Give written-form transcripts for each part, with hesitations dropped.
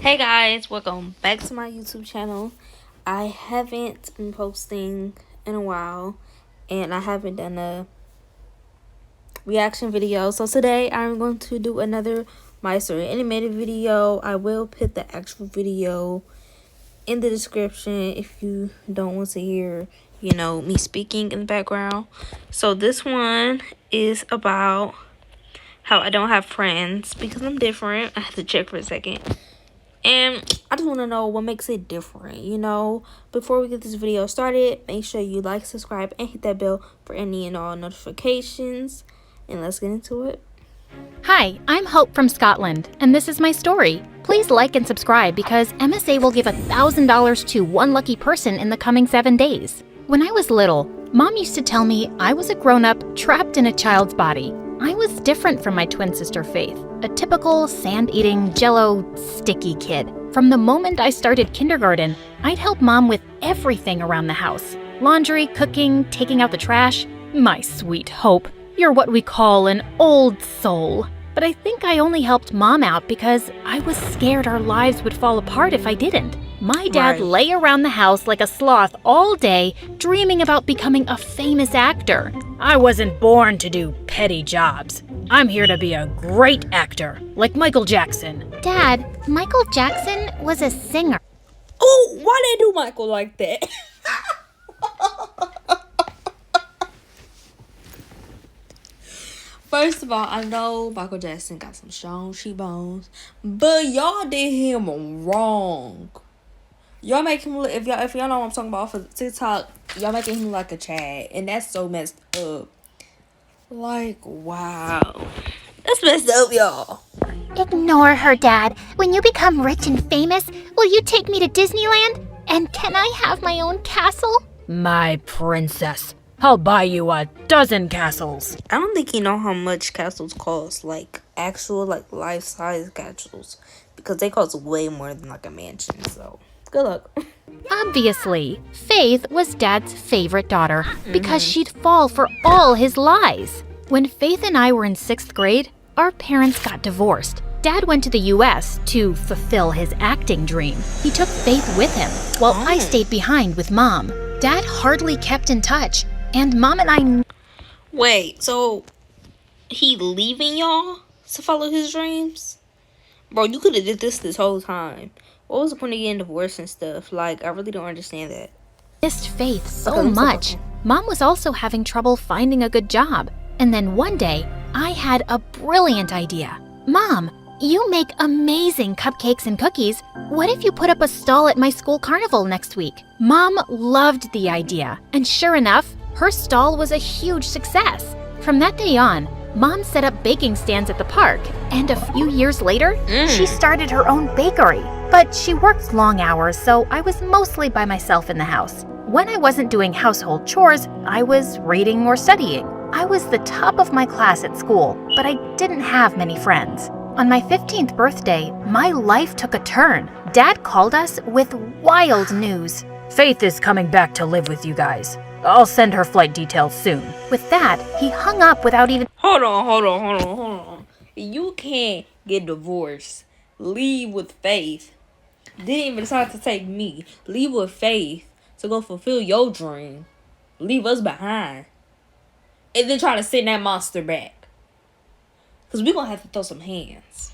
Hey guys, welcome back to my YouTube channel. I haven't been posting in a while and I haven't done a reaction video. So today I'm going to do another My Story animated video. I will put the actual video in the description if you don't want to hear, me speaking in the background. So this one is about how I don't have friends because I'm different. I have to check for a second. And I just want to know what makes it different, Before we get this video started, make sure you like, subscribe, and hit that bell for any and all notifications. And let's get into it. Hi, I'm Hope from Scotland, and this is my story. Please like and subscribe because MSA will give $1,000 to one lucky person in the coming 7 days. When I was little, Mom used to tell me I was a grown-up trapped in a child's body. I was different from my twin sister Faith, a typical sand-eating, jello, sticky kid. From the moment I started kindergarten, I'd help Mom with everything around the house. Laundry, cooking, taking out the trash. My sweet Hope, you're what we call an old soul. But I think I only helped Mom out because I was scared our lives would fall apart if I didn't. My dad lay around the house like a sloth all day, dreaming about becoming a famous actor. I wasn't born to do petty jobs. I'm here to be a great actor, like Michael Jackson. Dad, Michael Jackson was a singer. Oh, why they do Michael like that? First of all, I know Michael Jackson got some strong cheekbones, but y'all did him wrong. Y'all make him look, if y'all know what I'm talking about for TikTok, y'all making him like a Chad, and that's so messed up. Like, wow. That's messed up, y'all. Ignore her, Dad. When you become rich and famous, will you take me to Disneyland? And can I have my own castle? My princess, I'll buy you 12 castles. I don't think you know how much castles cost, like actual life-size castles, because they cost way more than like a mansion, so good luck. Obviously, Faith was Dad's favorite daughter because she'd fall for all his lies. When Faith and I were in 6th grade, our parents got divorced. Dad went to the US to fulfill his acting dream. He took Faith with him, while I stayed behind with Mom. Dad hardly kept in touch, and Mom and I... Wait, so he leaving y'all to follow his dreams? Bro, you could have did this whole time. What was the point of getting divorced and stuff? Like, I really don't understand that. Missed Faith so much. Mom was also having trouble finding a good job. And then one day, I had a brilliant idea. Mom, you make amazing cupcakes and cookies. What if you put up a stall at my school carnival next week? Mom loved the idea. And sure enough, her stall was a huge success. From that day on, Mom set up baking stands at the park, and a few years later, she started her own bakery. But she worked long hours, so I was mostly by myself in the house. When I wasn't doing household chores, I was reading or studying. I was the top of my class at school, but I didn't have many friends. On my 15th birthday, my life took a turn. Dad called us with wild news. Faith is coming back to live with you guys. I'll send her flight details soon. With that, he hung up without even... Hold on. You can't get divorced, leave with Faith, didn't even decide to take me, leave with Faith to go fulfill your dream, leave us behind, and then try to send that monster back. Because we're going to have to throw some hands.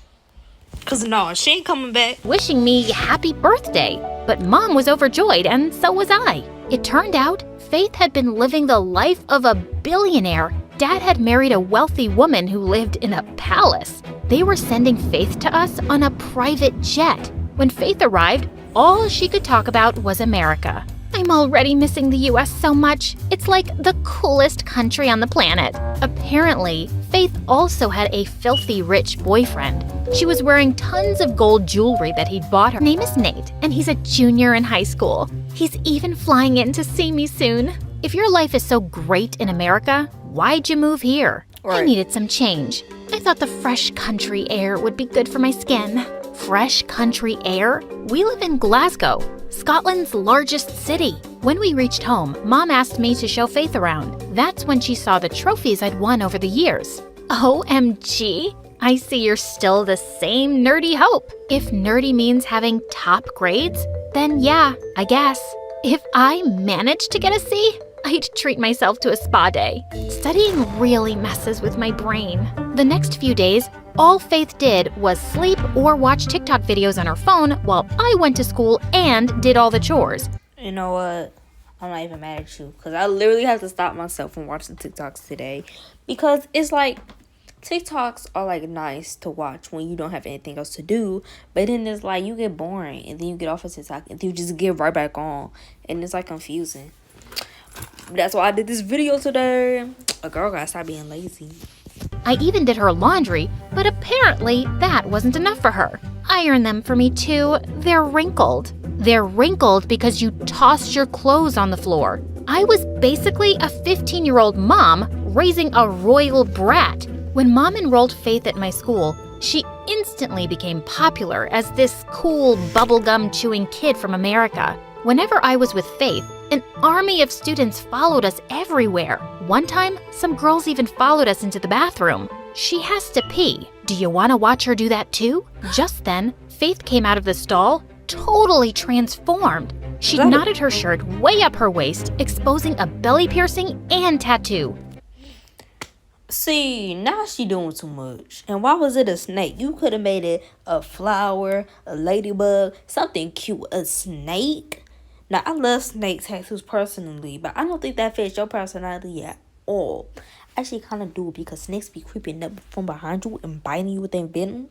Because no, she ain't coming back. Wishing me happy birthday. But Mom was overjoyed, and so was I. It turned out Faith had been living the life of a billionaire. Dad had married a wealthy woman who lived in a palace. They were sending Faith to us on a private jet. When Faith arrived, all she could talk about was America. I'm already missing the US so much. It's like the coolest country on the planet. Apparently, Faith also had a filthy rich boyfriend. She was wearing tons of gold jewelry that he'd bought her. His name is Nate, and he's a junior in high school. He's even flying in to see me soon. If your life is so great in America, why'd you move here? I needed some change. I thought the fresh country air would be good for my skin. Fresh country air? We live in Glasgow, Scotland's largest city. When we reached home, Mom asked me to show Faith around. That's when she saw the trophies I'd won over the years. OMG! I see you're still the same nerdy Hope. If nerdy means having top grades, then yeah, I guess. If I managed to get a C, I'd treat myself to a spa day. Studying really messes with my brain. The next few days, all Faith did was sleep or watch TikTok videos on her phone while I went to school and did all the chores. You know what? I'm not even mad at you, because I literally have to stop myself from watching TikToks today, because it's like TikToks are like nice to watch when you don't have anything else to do, but then it's like you get boring and then you get off of TikTok and you just get right back on, and it's like confusing. That's why I did this video today. A girl gotta stop being lazy. I even did her laundry, but apparently that wasn't enough for her. Iron them for me too. They're wrinkled. They're wrinkled because you tossed your clothes on the floor. I was basically a 15-year-old mom raising a royal brat. When Mom enrolled Faith at my school, she instantly became popular as this cool bubblegum chewing kid from America. Whenever I was with Faith, an army of students followed us everywhere. One time, some girls even followed us into the bathroom. She has to pee. Do you want to watch her do that too? Just then, Faith came out of the stall, totally transformed. She knotted her shirt way up her waist, exposing a belly piercing and tattoo. See, now she doing too much. And why was it a snake? You could have made it a flower, a ladybug, something cute. A snake? Now, I love snake tattoos personally, but I don't think that fits your personality at all. Actually, kind of do, because snakes be creeping up from behind you and biting you with their venom.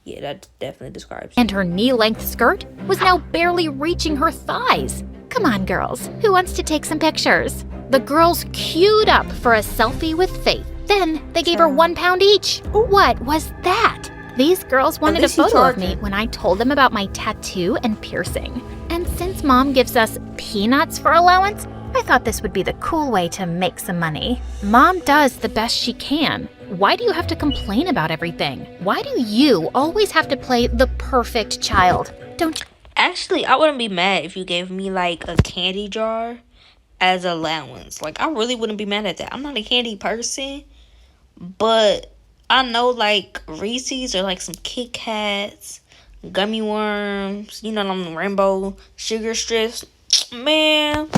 Yeah, that definitely describes you. And her knee-length skirt was now barely reaching her thighs. Come on, girls. Who wants to take some pictures? The girls queued up for a selfie with Faith. Then they gave her £1 each. What was that? These girls wanted a photo of me when I told them about my tattoo and piercing. And since Mom gives us peanuts for allowance, I thought this would be the cool way to make some money. Mom does the best she can. Why do you have to complain about everything? Why do you always have to play the perfect child? Don't you? Actually, I wouldn't be mad if you gave me like a candy jar as allowance. Like, I really wouldn't be mad at that. I'm not a candy person, but I know like Reese's or like some Kit Kats, gummy worms, you know, them rainbow sugar strips. Man,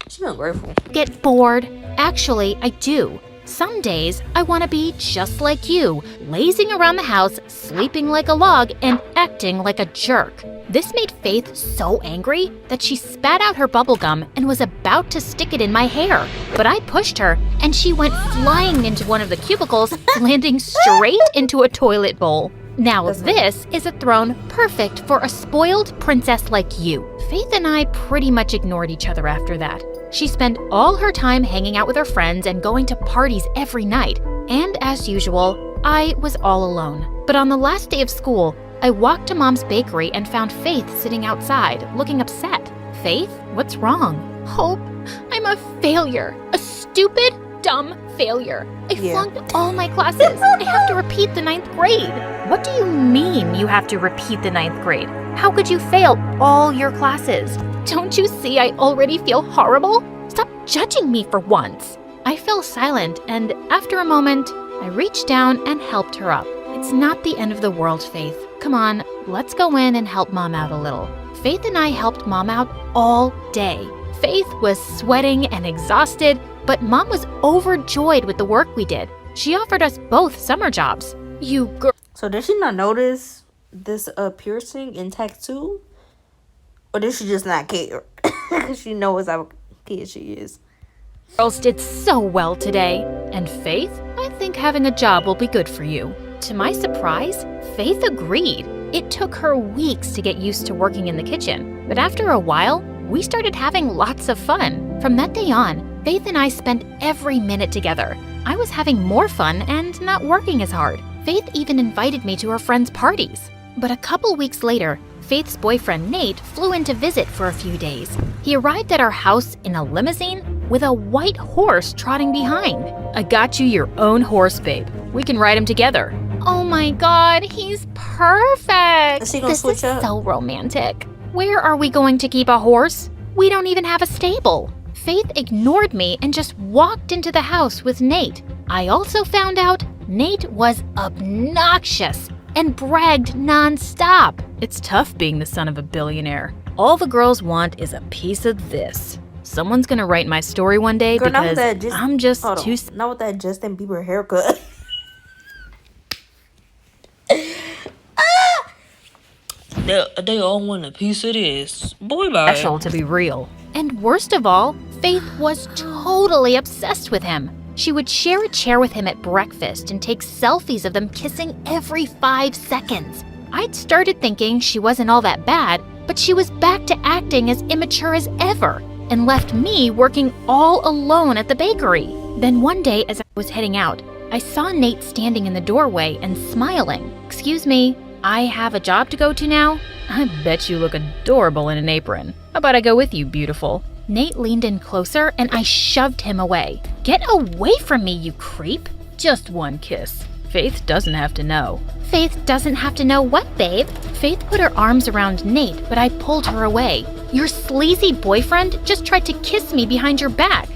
she's ungrateful. Get bored? Actually, I do. Some days, I want to be just like you, lazing around the house, sleeping like a log, and acting like a jerk. This made Faith so angry that she spat out her bubblegum and was about to stick it in my hair. But I pushed her, and she went flying into one of the cubicles, landing straight into a toilet bowl. Now this is a throne perfect for a spoiled princess like you. Faith and I pretty much ignored each other after that. She spent all her time hanging out with her friends and going to parties every night. And as usual, I was all alone. But on the last day of school, I walked to Mom's bakery and found Faith sitting outside, looking upset. Faith, what's wrong? Hope, I'm a failure. A stupid, dumb failure. I flunked all my classes. I have to repeat the 9th grade. What do you mean you have to repeat the 9th grade? How could you fail all your classes? Don't you see I already feel horrible? Stop judging me for once. I fell silent, and after a moment, I reached down and helped her up. It's not the end of the world, Faith. Come on, let's go in and help Mom out a little. Faith and I helped Mom out all day. Faith was sweating and exhausted, but Mom was overjoyed with the work we did. She offered us both summer jobs. You girl. So did she not notice this piercing and tattoo? Or did she just not care? Because she knows how kid she is. Girls did so well today. And Faith, I think having a job will be good for you. To my surprise, Faith agreed. It took her weeks to get used to working in the kitchen. But after a while, we started having lots of fun. From that day on, Faith and I spent every minute together. I was having more fun and not working as hard. Faith even invited me to her friends' parties. But a couple weeks later, Faith's boyfriend Nate flew in to visit for a few days. He arrived at our house in a limousine with a white horse trotting behind. I got you your own horse, babe. We can ride him together. Oh my god, he's perfect! Is he gonna This switch is up? so romantic. Where are we going to keep a horse? We don't even have a stable. Faith ignored me and just walked into the house with Nate. I also found out Nate was obnoxious and bragged nonstop. It's tough being the son of a billionaire. All the girls want is a piece of this. Someone's gonna write my story one day because I'm just too... Not with that Justin Bieber haircut. They all want a piece of this. Boy, bye. Special to be real. And worst of all, Faith was totally obsessed with him. She would share a chair with him at breakfast and take selfies of them kissing every 5 seconds. I'd started thinking she wasn't all that bad, but she was back to acting as immature as ever and left me working all alone at the bakery. Then one day as I was heading out, I saw Nate standing in the doorway and smiling. "Excuse me, I have a job to go to now?" "I bet you look adorable in an apron. How about I go with you, beautiful?" Nate leaned in closer and I shoved him away. "Get away from me, you creep." "Just one kiss. Faith doesn't have to know." Faith doesn't have to know what, babe? Faith put her arms around Nate, but I pulled her away. "Your sleazy boyfriend just tried to kiss me behind your back."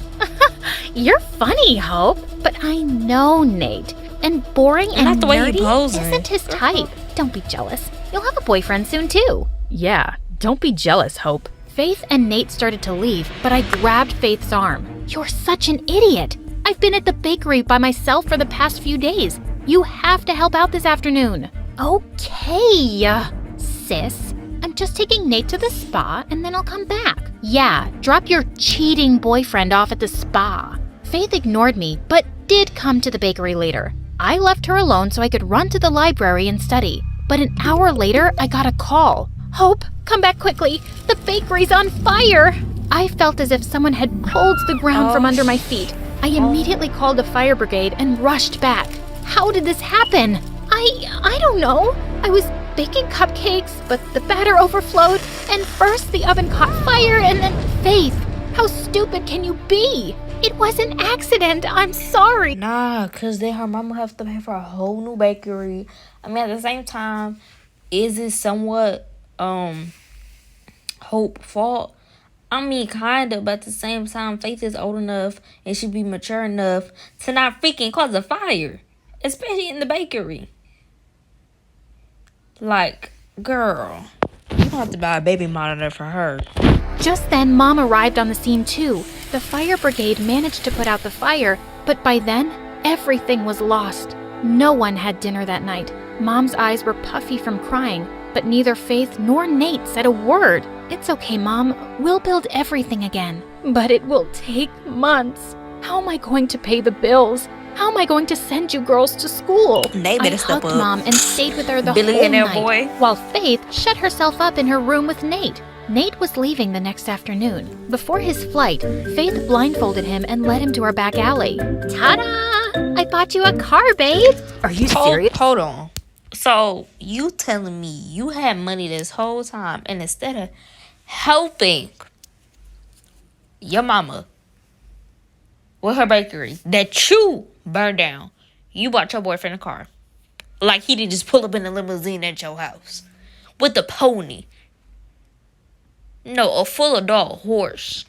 "You're funny, Hope." "But I know Nate, and boring and not the way he nerdy posing. isn't his type. Don't be jealous. You'll have a boyfriend soon too." "Yeah, don't be jealous, Hope." Faith and Nate started to leave, but I grabbed Faith's arm. "You're such an idiot. I've been at the bakery by myself for the past few days. You have to help out this afternoon." "Okay, sis. I'm just taking Nate to the spa and then I'll come back." "Yeah, drop your cheating boyfriend off at the spa." Faith ignored me, but did come to the bakery later. I left her alone so I could run to the library and study. But an hour later, I got a call. "Hope, come back quickly. The bakery's on fire." I felt as if someone had pulled the ground from under my feet. I immediately called the fire brigade and rushed back. How did this happen? I don't know. I was baking cupcakes, but the batter overflowed, and first the oven caught fire, and then... Faith, how stupid can you be? It was an accident. I'm sorry. Nah, cause then her mama have to pay for a whole new bakery. I mean, at the same time, is it somewhat Hope fault? I mean, kinda, but at the same time, Faith is old enough and she be mature enough to not freaking cause a fire, especially in the bakery. Like, girl, you don't have to buy a baby monitor for her. Just then, Mom arrived on the scene too. The fire brigade managed to put out the fire, but by then, everything was lost. No one had dinner that night. Mom's eyes were puffy from crying, but neither Faith nor Nate said a word. "It's okay, Mom. We'll build everything again." "But it will take months. How am I going to pay the bills? How am I going to send you girls to school?" They better step hugged up. Mom and stayed with her the Billionaire whole night, boy. while Faith shut herself up in her room with Nate. Nate was leaving the next afternoon. Before his flight, Faith blindfolded him and led him to our back alley. Ta-da! I bought you a car, babe. "Are you serious?" Hold on. So, you telling me you had money this whole time, and instead of helping your mama with her bakery that you burned down, you bought your boyfriend a car? Like he didn't just pull up in a limousine at your house with a pony. No, a full adult horse.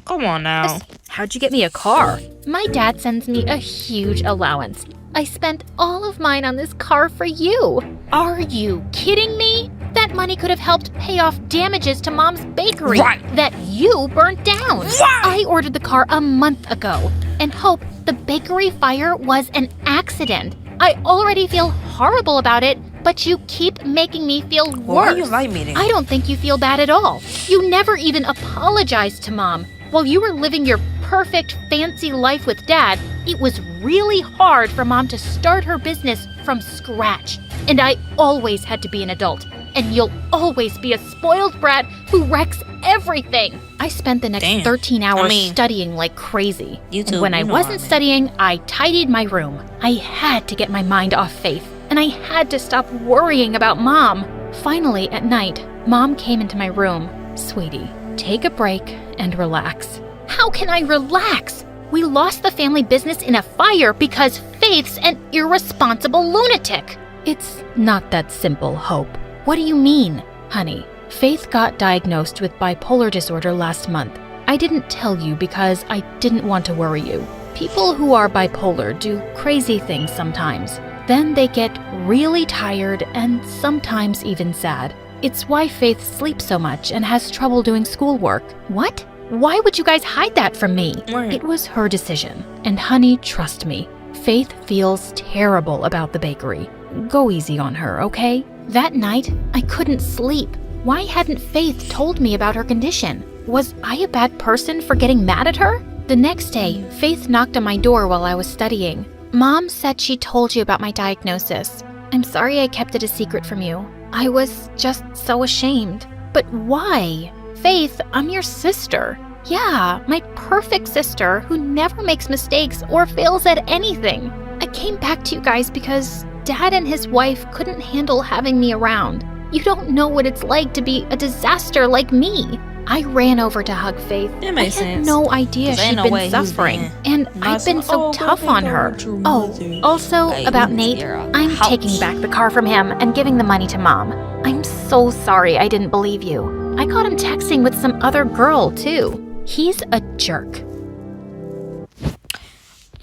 Come on now. "How'd you get me a car?" "My dad sends me a huge allowance. I spent all of mine on this car for you." "Are you kidding me? That money could have helped pay off damages to Mom's bakery that you burnt down." "I ordered the car a month ago. And Hope, the bakery fire was an accident. I already feel horrible about it, but you keep making me feel worse." Why you like me then? "I don't think you feel bad at all. You never even apologized to Mom. While you were living your perfect, fancy life with Dad, it was really hard for Mom to start her business from scratch. And I always had to be an adult. And you'll always be a spoiled brat who wrecks everything." I spent the next 13 hours studying like crazy. You too, And when I you know wasn't I mean. studying, I tidied my room. I had to get my mind off Faith. And I had to stop worrying about Mom. Finally, at night, Mom came into my room. "Sweetie, take a break and relax." "How can I relax? We lost the family business in a fire because Faith's an irresponsible lunatic." "It's not that simple, Hope." "What do you mean?" "Honey, Faith got diagnosed with bipolar disorder last month. I didn't tell you because I didn't want to worry you. People who are bipolar do crazy things sometimes. Then they get really tired and sometimes even sad. It's why Faith sleeps so much and has trouble doing schoolwork. What? Why would you guys hide that from me? Right. It was her decision. And honey, trust me, Faith feels terrible about the bakery. Go easy on her, okay? That night, I couldn't sleep. Why hadn't Faith told me about her condition? Was I a bad person for getting mad at her? The next day, Faith knocked on my door while I was studying. Mom said she told you about my diagnosis. I'm sorry I kept it a secret from you. I was just so ashamed. But why? Faith, I'm your sister. Yeah, my perfect sister who never makes mistakes or fails at anything. I came back to you guys because Dad and his wife couldn't handle having me around. You don't know what it's like to be a disaster like me. I ran over to hug Faith. That makes I had sense. no idea 'Cause ain't she'd no been way he's suffering. been And I've been so tough on her. Oh, also Hey, about we Nate, here on I'm the house. taking back the car from him and giving the money to Mom. I'm so sorry I didn't believe you. I caught him texting with some other girl, too. He's a jerk.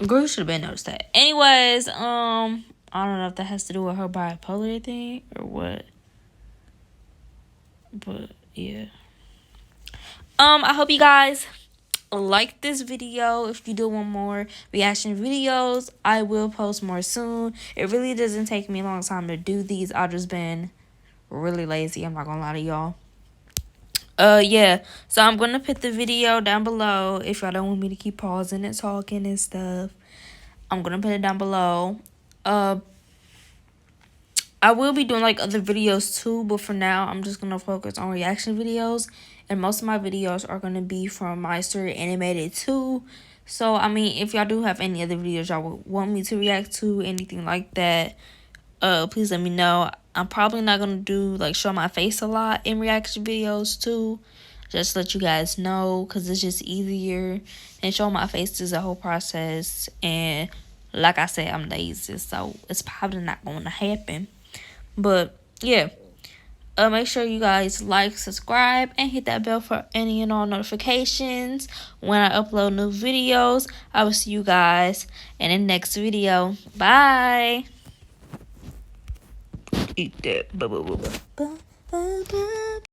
Girl, you should have been noticed that. Anyways, I don't know if that has to do with her bipolar thing or what. But yeah. I hope you guys like this video. If you do want more reaction videos, I will post more soon. It really doesn't take me a long time to do these. I've just been really lazy. I'm not gonna lie to y'all. Yeah, so I'm gonna put the video down below if y'all don't want me to keep pausing and talking and stuff. I'm gonna put it down below. I will be doing like other videos too, but for now I'm just gonna focus on reaction videos, and most of my videos are gonna be from My Story Animated 2. So I mean, if y'all do have any other videos y'all would want me to react to, anything like that, please let me know. I'm probably not gonna do like show my face a lot in reaction videos too, just to let you guys know, because it's just easier, and show my face is a whole process, and like I said, I'm lazy, so it's probably not going to happen. But yeah, make sure you guys like, subscribe, and hit that bell for any and all notifications when I upload new videos. I will see you guys in the next video. Bye. Eat that.